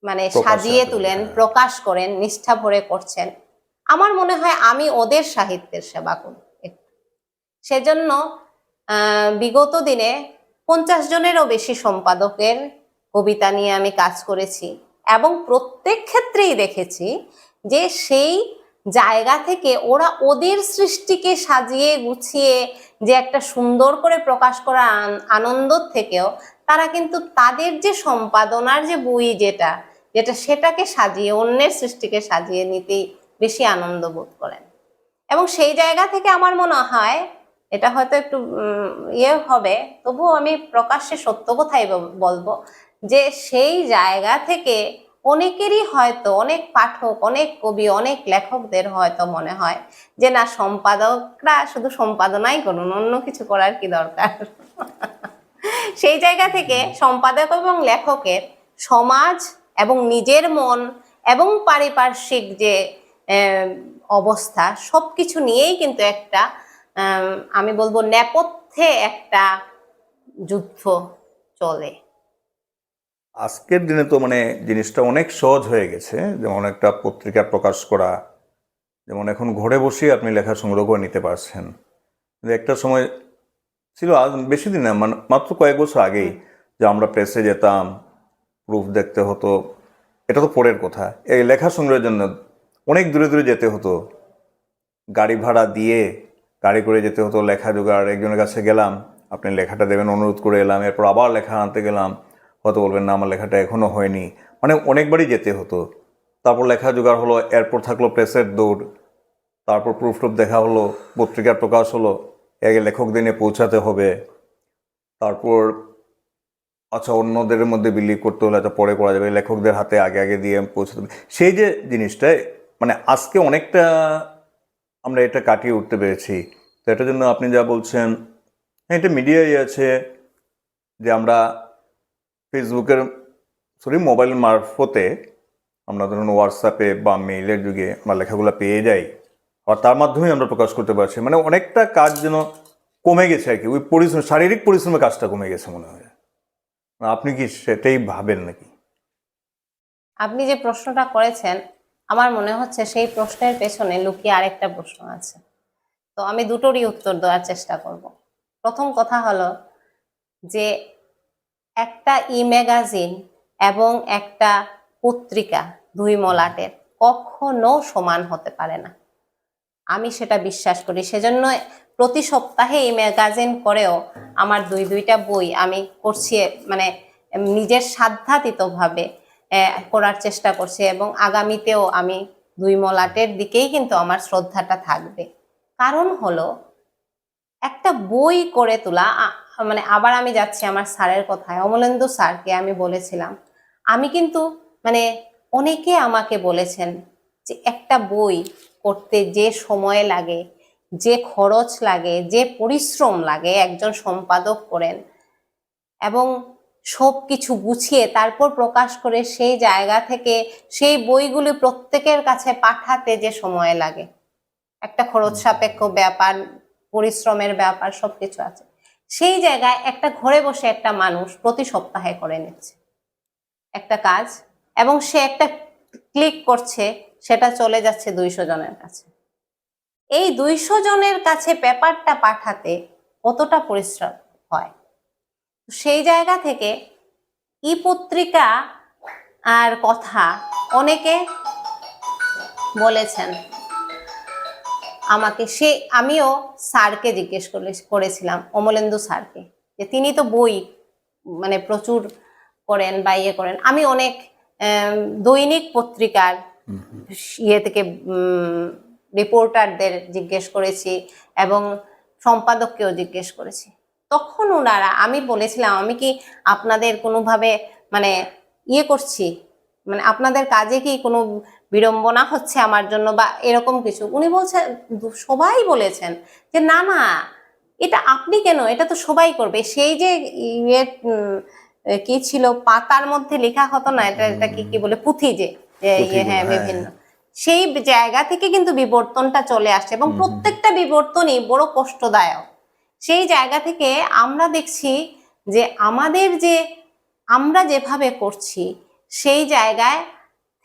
Speaker 1: মানে সাজিয়ে তুলেন, প্রকাশ করেন, নিষ্ঠা ভরে করছেন। আমার মনে হয় আমি ওদের সাহিত্যের সেবা করি। সেজন্য বিগত দিনে 50 জনেরও বেশি সম্পাদকের কবিতা নিয়ে আমি কাজ করেছি এবং প্রত্যেক ক্ষেত্রেই দেখেছি যে সেই জায়গা থেকে ওরা ওদের সৃষ্টিকে সাজিয়ে গুছিয়ে যে একটা সুন্দর করে প্রকাশ করা আনন্দ থেকেও তারা কিন্তু তাদের যে সম্পাদনার যে বই যেটা সেটাকে সাজিয়ে অন্যের সৃষ্টিকে সাজিয়ে নিতেই বেশি আনন্দ বোধ করেন। এবং সেই জায়গা থেকে আমার মনে হয়, এটা হয়তো একটু ইয়ে হবে, তবুও আমি প্রকাশ্যে সত্য কথাই বলবো যে সেই জায়গা থেকে অনেকেরই হয়তো, অনেক পাঠক, অনেক কবি, অনেক লেখকদের হয়তো মনে হয় যে না, সম্পাদকরা শুধু সম্পাদনাই করুন, অন্য কিছু করার কি দরকার। সেই জায়গা থেকে সম্পাদক এবং লেখকের সমাজ এবং নিজের মন এবং পারিপার্শ্বিক যে অবস্থা, সবকিছু নিয়েই কিন্তু একটা আমি বলবো নেপথ্যে একটা যুদ্ধ চলে।
Speaker 2: আজকের দিনে তো মানে জিনিসটা অনেক সহজ হয়ে গেছে, যেমন একটা পত্রিকা প্রকাশ করা, যেমন এখন ঘরে বসে আপনি লেখা সংগ্রহ করে নিতে পারছেন। কিন্তু একটা সময় ছিল, আজ বেশি দিন না, মানে মাত্র কয়েক বছর আগেই, যে আমরা প্রেসে যেতাম, প্রুফ দেখতে হতো। এটা তো পরের কথা। এই লেখা সংগ্রহের জন্য অনেক দূরে দূরে যেতে হতো, গাড়ি ভাড়া দিয়ে গাড়ি করে যেতে হতো, লেখা জোগাড়। একজনের কাছে গেলাম, আপনি লেখাটা দেবেন, অনুরোধ করে এলাম, এরপর আবার লেখা আনতে গেলাম, হয়তো বলবেন না আমার লেখাটা এখনো হয়নি, মানে অনেকবারই যেতে হতো। তারপর লেখা জোগাড় হলো, এরপর থাকলো প্রেসের দৌড়, তারপর প্রুফ টুফ দেখা হলো, পত্রিকার প্রকাশ হলো, আগে লেখকদের নিয়ে পৌঁছাতে হবে, তারপর আচ্ছা অন্যদের মধ্যে বিলি করতে হলে আচ্ছা পরে করা যাবে, লেখকদের হাতে আগে আগে দিয়ে পৌঁছাতে হবে। সেই যে জিনিসটা, মানে আজকে অনেকটা আমরা এটা কাটিয়ে উঠতে পেরেছি। তো এটার জন্য আপনি যা বলছেন, হ্যাঁ, এটা মিডিয়াই আছে, যে আমরা ফেসবুকের মোবাইলের মারফতে আমরা ধরুন হোয়াটসঅ্যাপে বা মেইলের যুগে আমরা লেখাগুলো পেয়ে যাই, আর তার মাধ্যমেই আমরা প্রকাশ করতে পারছি। মানে অনেকটা কাজ যেন কমে গেছে আর কি, ওই পরিশ্রম, শারীরিক পরিশ্রমের কাজটা কমে গেছে মনে হয়। আপনি কি সেটাই ভাবেন নাকি?
Speaker 1: আপনি যে প্রশ্নটা করেছেন, আমার মনে হচ্ছে সেই প্রশ্নের পেছনে লুকিয়ে আরেকটা প্রশ্ন আছে। তো আমি দুটোরই উত্তর দেওয়ার চেষ্টা করব। প্রথম কথা হলো যে একটা ম্যাগাজিন এবং একটা পত্রিকা, দুই মলাটের কখনো সমান হতে পারে না, আমি সেটা বিশ্বাস করি। সেজন্য প্রতি সপ্তাহে ম্যাগাজিন করেও আমার দুইটা বই আমি করছি, মানে নিজের সাধ্যাতীতভাবে করার চেষ্টা করছি, এবং আগামীতেও আমি দুই মলাটের দিকেই কিন্তু আমার শ্রদ্ধাটা থাকবে। কারণ হলো একটা বই করে তোলা, মানে আবার আমি যাচ্ছি আমার স্যারের কথায়, অমলেন্দু স্যারকে আমি বলেছিলাম, আমি কিন্তু মানে অনেকে আমাকে বলেছেন যে একটা বই করতে যে সময় লাগে, যে খরচ লাগে, যে পরিশ্রম লাগে একজন সম্পাদক করেন, এবং সব কিছু গুছিয়ে তারপর প্রকাশ করে সেই জায়গা থেকে সেই বইগুলি প্রত্যেকের কাছে পাঠাতে যে সময় লাগে, একটা খরচ সাপেক্ষ ব্যাপার, পরিশ্রমের ব্যাপার, সবকিছু আছে। সেই জায়গায় একটা ঘরে বসে একটা মানুষ প্রতি সপ্তাহে করে নিচ্ছে একটা কাজ, এবং সে একটা ক্লিক করছে, সেটা চলে যাচ্ছে 200 জনের কাছে। এই 200 জনের কাছে পেপারটা পাঠাতে কতটা পরিশ্রম হয়। সেই জায়গা থেকে পত্রিকা আর কথা অনেকে বলেছেন আমাকে, আমিও স্যারকে জিজ্ঞেস করেছিলাম, অমলেন্দু স্যারকে, যে তিনি তো বই মানে প্রচুর করেন বা ইয়ে করেন, আমি অনেক দৈনিক পত্রিকার ইয়ে থেকে রিপোর্টারদের জিজ্ঞেস করেছি এবং সম্পাদককেও জিজ্ঞেস করেছি। তখন ওনারা, আমি বলেছিলাম আমি কি আপনাদের কোনোভাবে মানে ইয়ে করছি, মানে আপনাদের কাজে কি কোনো বিড়ম্বনা হচ্ছে আমার জন্য বা এরকম কিছু, উনি বলছেন, সবাই বলেছেন যে না না, এটা আপনি কেন, এটা তো সবাই করবে। সেই যে ইয়ে কি ছিল পাতার মধ্যে লেখা হতো না, এটা কি কি বলে, পুঁথি যে হ্যাঁ বিভিন্ন, সেই জায়গা থেকে কিন্তু বিবর্তনটা চলে আসছে এবং প্রত্যেকটা বিবর্তনই বড় কষ্টদায়ক। সেই জায়গা থেকে আমরা দেখছি যে আমাদের যে আমরা যেভাবে করছি সেই জায়গায়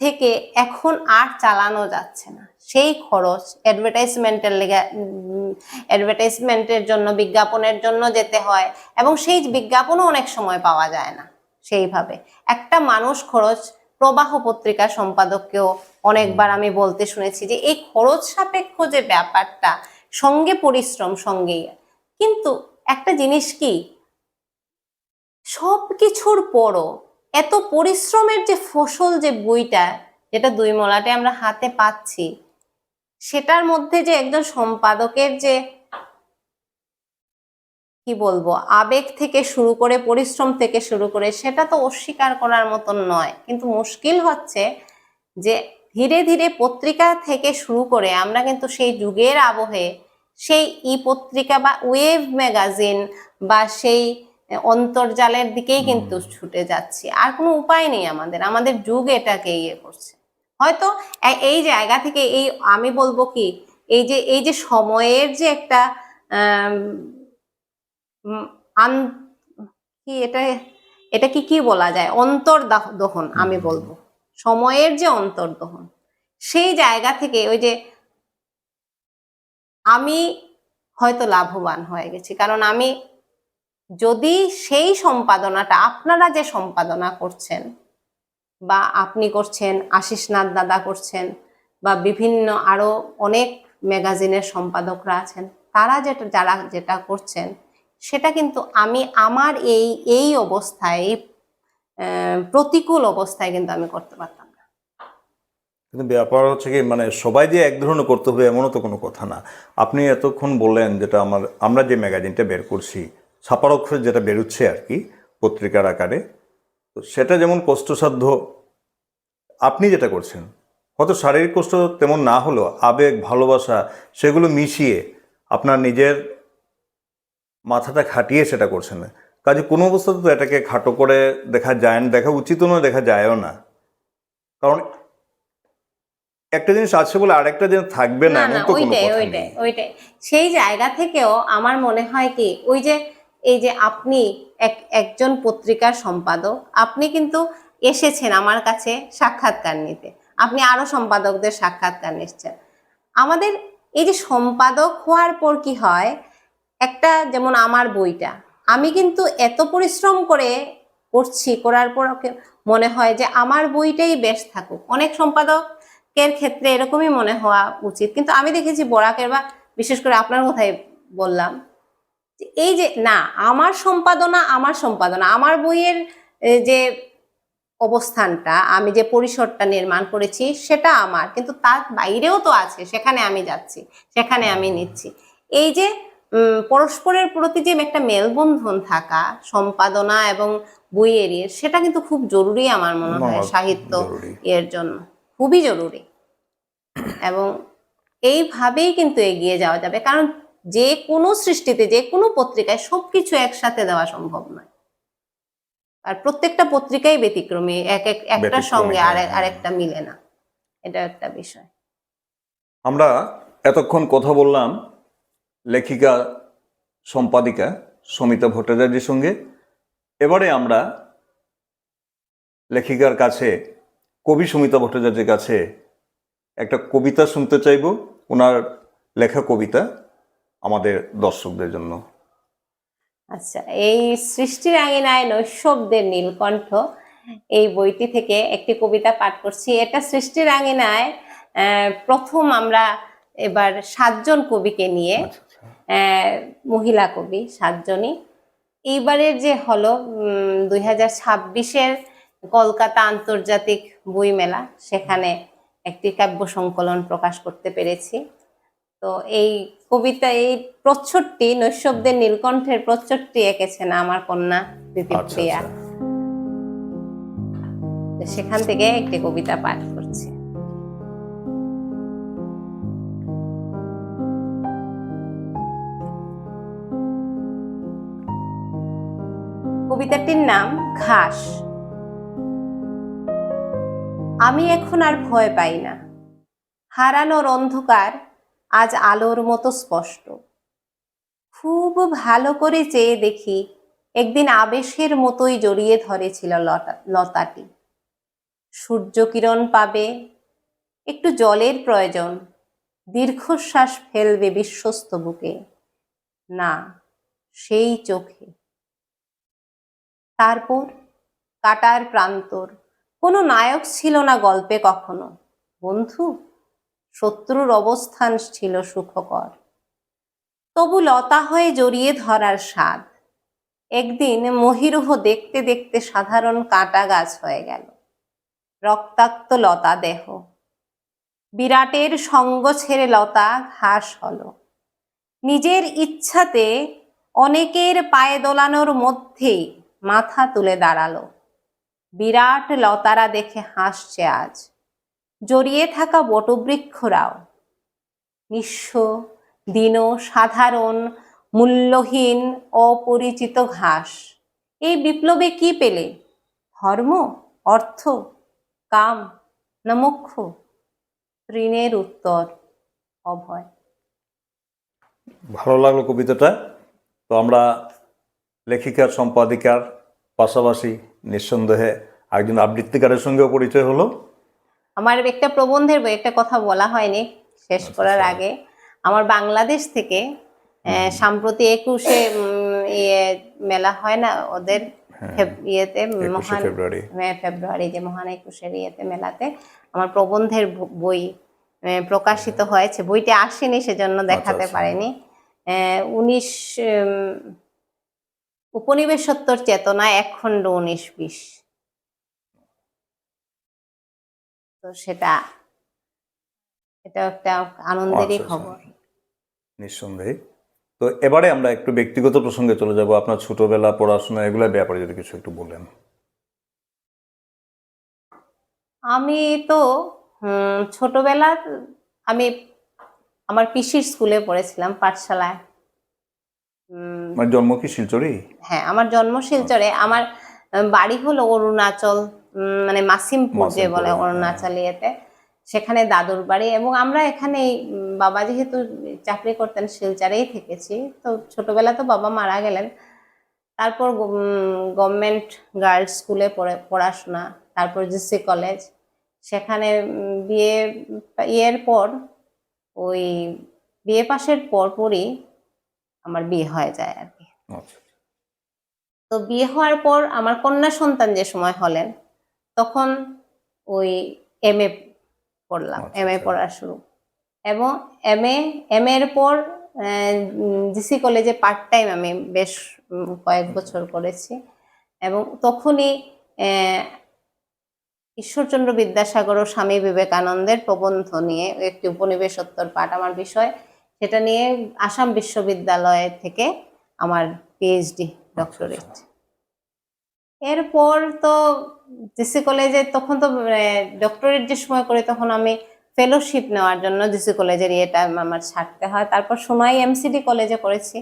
Speaker 1: থেকে এখন আর চালানো যাচ্ছে না। সেই খরচ অ্যাডভার্টাইজমেন্টের জন্য, বিজ্ঞাপনের জন্য যেতে হয় এবং সেই বিজ্ঞাপনও অনেক সময় পাওয়া যায় না সেইভাবে। একটা মানুষ খরচ, প্রবাহ পত্রিকার সম্পাদককেও অনেকবার আমি বলতে শুনেছি যে এই খরচ সাপেক্ষ যে ব্যাপারটা, সঙ্গে পরিশ্রম সঙ্গেই। কিন্তু একটা জিনিস কি, সব কিছুর পরও এত পরিশ্রমের যে ফসল, যে বইটা, যেটা 2 মলাটে আমরা হাতে পাচ্ছি, সেটার মধ্যে যে একজন সম্পাদকের যে কি বলবো আবেগ থেকে শুরু করে, পরিশ্রম থেকে শুরু করে, সেটা তো অস্বীকার করার মতন নয়। কিন্তু মুশকিল হচ্ছে যে ধীরে ধীরে পত্রিকা থেকে শুরু করে আমরা কিন্তু সেই যুগের আবহে সেই ই পত্রিকা বা ওয়েব ম্যাগাজিন বা সেই অন্তর্জালের দিকেই কিন্তু ছুটে যাচ্ছি। আর কোনো উপায় নেই আমাদের যুগ এটাকে ইয়ে করছে। হয়তো এই জায়গা থেকে এই আমি বলবো কি, এই যে সময়ের যে একটা কি এটা কি বলা যায়, অন্তর্দহন, আমি বলবো সময়ের যে অন্তর্দহন, সেই জায়গা থেকে ওই যে আমি হয়তো লাভবান হয়ে গেছি। কারণ আমি যদি সেই সম্পাদনাটা আপনারা যে সম্পাদনা করছেন, বা আপনি করছেন, আশিসনাথ দাদা করছেন, বা বিভিন্ন আরো অনেক ম্যাগাজিনের সম্পাদকরা আছেন, তারা যারা যেটা করছেন, সেটা কিন্তু আমি আমার এই অবস্থায়, এই প্রতিকূল অবস্থায় কিন্তু আমি করতে পারতাম না।
Speaker 2: কিন্তু ব্যাপার হচ্ছে কি, মানে সবাই যে এক ধরনের করতে হবে এমনও তো কোনো কথা না। আপনি এতক্ষণ বললেন যেটা আমরা যে ম্যাগাজিনটা বের করছি, ছাপার অক্ষরে যেটা বেরোচ্ছে আর কি পত্রিকার আকারে, তো সেটা যেমন কষ্টসাধ্য, আপনি যেটা করছেন হয়তো শারীরিক কষ্ট তেমন না হলেও আবেগ, ভালোবাসা সেগুলো মিশিয়ে আপনার নিজের মাথাটা খাটিয়ে সেটা করছেন না। কাজে কোনো অবস্থাতে তো এটাকে খাটো করে দেখা যায় না, দেখা উচিতও নয়, দেখা যায়ও না। কারণ একটা জিনিস আছে বলে আরেকটা জিনিস থাকবে না, এমন তো কোনো কথা নেই।
Speaker 1: ওইটাই সেই জায়গা থেকেও আমার মনে হয় কি, ওই যে এই যে আপনি একজন পত্রিকার সম্পাদক, আপনি কিন্তু এসেছেন আমার কাছে সাক্ষাৎকার নিতে, আপনি আরো সম্পাদকদের সাক্ষাৎকার নিচ্ছেন। আমাদের এই যে সম্পাদক হওয়ার পর কি হয়, একটা যেমন আমার বইটা আমি কিন্তু এত পরিশ্রম করে করছি, করার পর মনে হয় যে আমার বইটাই বেশ থাকুক। অনেক সম্পাদকের ক্ষেত্রে এরকমই মনে হওয়া উচিত, কিন্তু আমি দেখেছি বরাকের, বা বিশেষ করে আপনার কথাই বললাম, এই যে না, আমার সম্পাদনা আমার বইয়ের যে অবস্থানটা, আমি যে পরিসরটা নির্মাণ করেছি সেটা আমার, কিন্তু তার বাইরেও তো আছে, সেখানে আমি যাচ্ছি, সেখানে আমি নিচ্ছি। এই যে পরস্পরের প্রতি যে একটা মেলবন্ধন থাকা সম্পাদনা এবং বইয়ের, সেটা কিন্তু খুব জরুরি আমার মনে হয় সাহিত্য এর জন্য, খুবই জরুরি। এবং এইভাবেই কিন্তু এগিয়ে যাওয়া যাবে, কারণ যে কোনো সৃষ্টিতে, যে কোনো পত্রিকায় সবকিছু একসাথে দেওয়া সম্ভব নয়। আর প্রত্যেকটা পত্রিকাই ব্যতিক্রমী, একটার সঙ্গে আরেকটা মিলে না, এটা একটা বিষয়।
Speaker 2: আমরা এতক্ষণ কথা বললাম লেখিকা, সম্পাদিকা সমিতা ভট্টাচার্যের সঙ্গে। এবারে আমরা লেখিকার কাছে, কবি সমিতা ভট্টাচার্যের কাছে একটা কবিতা শুনতে চাইব, ওনার লেখা কবিতা আমাদের দর্শকদের জন্য।
Speaker 1: আচ্ছা, এই সৃষ্টির আঙিনায় নৈশব্দের নীলকণ্ঠ, এই বইটি থেকে একটি কবিতা পাঠ করছি। এটা সৃষ্টির আঙিনায় প্রথম আমরা এবার 7 জন কবিকে নিয়ে, মহিলা কবি 7 জনই। এইবারের যে হলো 2026-এর কলকাতা আন্তর্জাতিক বইমেলা, সেখানে একটি কাব্য সংকলন প্রকাশ করতে পেরেছি। তো এই কবিতা, এই প্রচ্ছদটি, নৈশব্দের নীলকণ্ঠের প্রচ্ছদটি এঁকেছেন আমার কন্যা দিতিপ্রিয়া। সেখান থেকে একটি কবিতা পাঠ করছি। কবিতাটির নাম ঘাস। আমি এখন আর ভয় পাই না, হারানোর অন্ধকার আজ আলোর মতো স্পষ্ট। খুব ভালো করে চেয়ে দেখি, একদিন আবেশের মতোই জড়িয়ে ধরেছিল লতাটি। সূর্যকিরণ পাবে, একটু জলের প্রয়োজন, দীর্ঘশ্বাস ফেলবে বিশ্বস্ত বুকে, না সেই চোখে। তারপর কাটার প্রান্তর, কোনো নায়ক ছিল না গল্পে কখনো, বন্ধু শত্রুর অবস্থান ছিল সুখকর। তবু লতা হয়ে জড়িয়ে ধরার স্বাদ। একদিন মহিরুহ দেখতে দেখতে সাধারণ কাঁটা গাছ হয়ে গেল, রক্তাক্ত লতা দেহ। বিরাটের সঙ্গ ছেড়ে লতা ঘাস হলো, নিজের ইচ্ছাতে অনেকের পায়ে দোলানোর মধ্যেই মাথা তুলে দাঁড়ালো। বিরাট লতারা দেখে হাসছে আজ, জড়িয়ে থাকা বটবৃক্ষরাও। নিঃস্ব, দীন, সাধারণ, মূল্যহীন, অপরিচিত ঘাস। এই বিপ্লবে কি পেলে? ধর্ম, অর্থ, কাম না মোক্ষ? ঋণের উত্তর অভয়।
Speaker 2: ভালো লাগলো কবিতাটা। তো আমরা লেখিকার সম্পাদিকার পাশাপাশি নিঃসন্দেহে একজন আবৃত্তিকারের সঙ্গেও পরিচয় হলো।
Speaker 1: আমার একটা প্রবন্ধের বই, একটা কথা বলা হয়নি শেষ করার
Speaker 2: আচ্ছা।
Speaker 1: আগে। আমার বাংলাদেশ থেকে সাম্প্রতি 21শে মেলা হয় না ওদের, ইয়েতে
Speaker 2: 21শে
Speaker 1: মহান
Speaker 2: ফেব্রুয়ারি।
Speaker 1: ফেব্রুয়ারি যে মহান 21শে ইয়েতে মেলাতে আমার প্রবন্ধের বই প্রকাশিত হয়েছে। বইটা আসেনি সেজন্য দেখাতে
Speaker 2: আচ্ছা।
Speaker 1: পারেনি। 19 উপনিবেশোত্তর চেতনা, একখণ্ড 19-20। তো এটা একটা আনন্দেরই
Speaker 2: আচ্ছা।
Speaker 1: খবর।
Speaker 2: নিঃসন্দেহে। তো এবারে আমরা একটু ব্যক্তিগত প্রসঙ্গে চলে যাব। আপনার ছোটবেলা, পড়াশোনা এগুলোর ব্যাপারে যদি কিছু একটু বলেন।
Speaker 1: আমি তো ছোটবেলার আমি আমার পিসির স্কুলে পড়েছিলাম, পাঠশালায়।
Speaker 2: মানে জন্ম কি শিলচরই?
Speaker 1: হ্যাঁ, আমার জন্ম শিলচরে। আমার বাড়ি হলো অরুণাচল, মানে মাসিমপুর যে বলে
Speaker 2: মাসিমপুরে,
Speaker 1: অরুণাচল ইয়েতে, সেখানে দাদুর বাড়ি। এবং আমরা এখানে বাবা যেহেতু চাকরি করতেন শিলচরেই থেকেছি। তো ছোটবেলা তো বাবা মারা গেলেন, তারপর গভর্নমেন্ট গার্লস স্কুলে পড়াশোনা, তারপর জিসি কলেজ। সেখানে বিয়ের পর ওই বিয়ে পাশের পরপরই আমার বিয়ে হয়ে যায় আর কি।
Speaker 2: আচ্ছা।
Speaker 1: তো বিয়ে হওয়ার পর আমার কন্যা সন্তান যে সময় হলেন, তখন ওই এমএ পড়লাম, এমএ পড়া শুরু। এবং এম এর পর জিসি কলেজে পার্ট টাইম আমি বেশ কয়েক বছর করেছি। এবং তখনই ঈশ্বরচন্দ্র বিদ্যাসাগর ও স্বামী বিবেকানন্দের প্রবন্ধ নিয়ে একটি উপনিবেশোত্তর পাঠ আমার বিষয়, সেটা নিয়ে আসাম বিশ্ববিদ্যালয় থেকে আমার পিএইচডি ডক্টরেট। এরপর তো জিসি কলেজে তখন তো ডক্টরেট যে সময় করি তখন আমি ফেলোশিপ নেওয়ার জন্য জিসি কলেজের ইয়েটা আমার ছাড়তে হয়। তারপর সোনাই এমসিডি কলেজে করেছি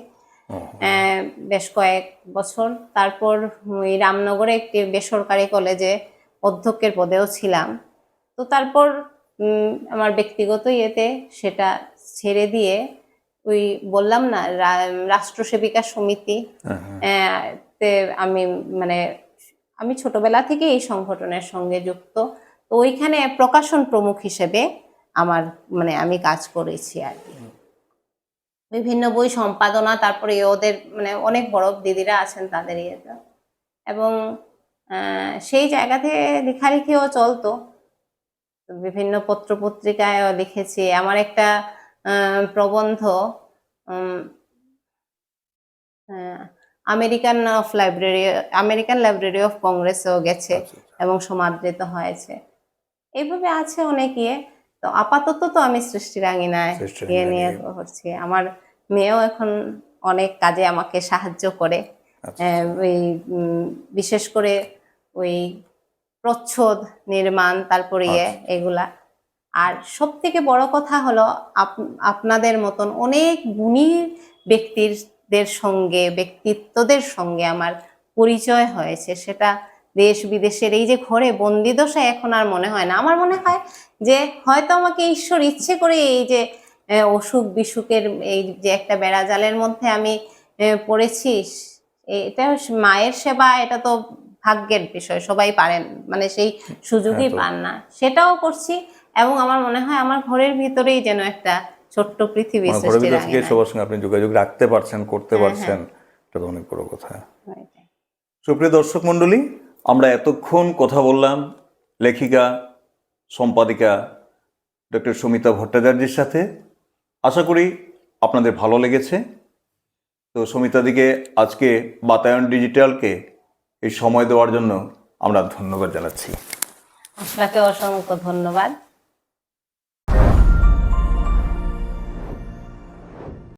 Speaker 1: বেশ কয়েক বছর। তারপর ওই রামনগরে একটি বেসরকারি কলেজে অধ্যক্ষের পদেও ছিলাম। তো তারপর আমার ব্যক্তিগত ইয়েতে সেটা ছেড়ে দিয়ে ওই বললাম না রাষ্ট্রসেবিকা সমিতি, তে আমি মানে আমি ছোটবেলা থেকে এই সংগঠনের সঙ্গে যুক্ত। তো ওইখানে প্রকাশন প্রমুখ হিসেবে আমার আমি কাজ করেছি আর কি। বিভিন্ন বই সম্পাদনা, তারপরে ওদের অনেক বড় দিদিরা আছেন তাদের ইয়েতে। এবং সেই জায়গা থেকে লেখালেখিও চলতো, বিভিন্ন পত্র পত্রিকায়ও লিখেছি। আমার একটা প্রবন্ধ আমেরিকান লাইব্রেরি অফ কংগ্রেসেও গেছে এবং সমাদৃত হয়েছে। এইভাবে আছে অনেক ইয়ে। তো আপাতত তো আমি সৃষ্টিরাঙ্গিনায় ইয়ে নিয়ে করছি। আমার মেয়েও এখন অনেক কাজে আমাকে সাহায্য করে, ওই বিশেষ করে ওই প্রচ্ছদ নির্মাণ, তারপরে এগুলা। আর সব থেকে বড় কথা হলো আপনাদের মতন অনেক গুণী ব্যক্তিত্বদের সঙ্গে আমার পরিচয় হয়েছে, সেটা দেশ বিদেশের এই যে ঘরে বন্দি দশায় এখন আর মনে হয় না। আমার মনে হয় যে হয়তো আমাকে ঈশ্বর ইচ্ছে করে এই যে অসুখ বিসুখের এই যে একটা বেড়াজালের মধ্যে আমি পড়েছি, এটা মায়ের সেবা, এটা তো ভাগ্যের বিষয়, সবাই পারেন, মানে সেই সুযোগই
Speaker 2: হ্যাঁ তো।
Speaker 1: পান না, সেটাও করছি। এবং আমার মনে হয় আমার ঘরের ভিতরেই যেন একটা ছোট্ট পৃথিবী
Speaker 2: মানে ঘরের
Speaker 1: সৃষ্টির
Speaker 2: ভিতর থেকে
Speaker 1: আঙিনায়।
Speaker 2: সবার সঙ্গে আপনি যোগাযোগ রাখতে পারছেন, করতে
Speaker 1: হ্যাঁ,
Speaker 2: পারছেন, এটা তো অনেক বড় কথা। সুপ্রিয় দর্শক মণ্ডলী, আমরা এতক্ষণ কথা বললাম লেখিকা সম্পাদিকা ডক্টর সমিতা ভট্টাচার্যের সাথে। আশা করি আপনাদের ভালো লেগেছে। তো সমিতাদিকে আজকে বাতায়ন ডিজিটালকে এই সময় দেওয়ার জন্য আমরা ধন্যবাদ জানাচ্ছি।
Speaker 1: আপনাকে অসংখ্য ধন্যবাদ।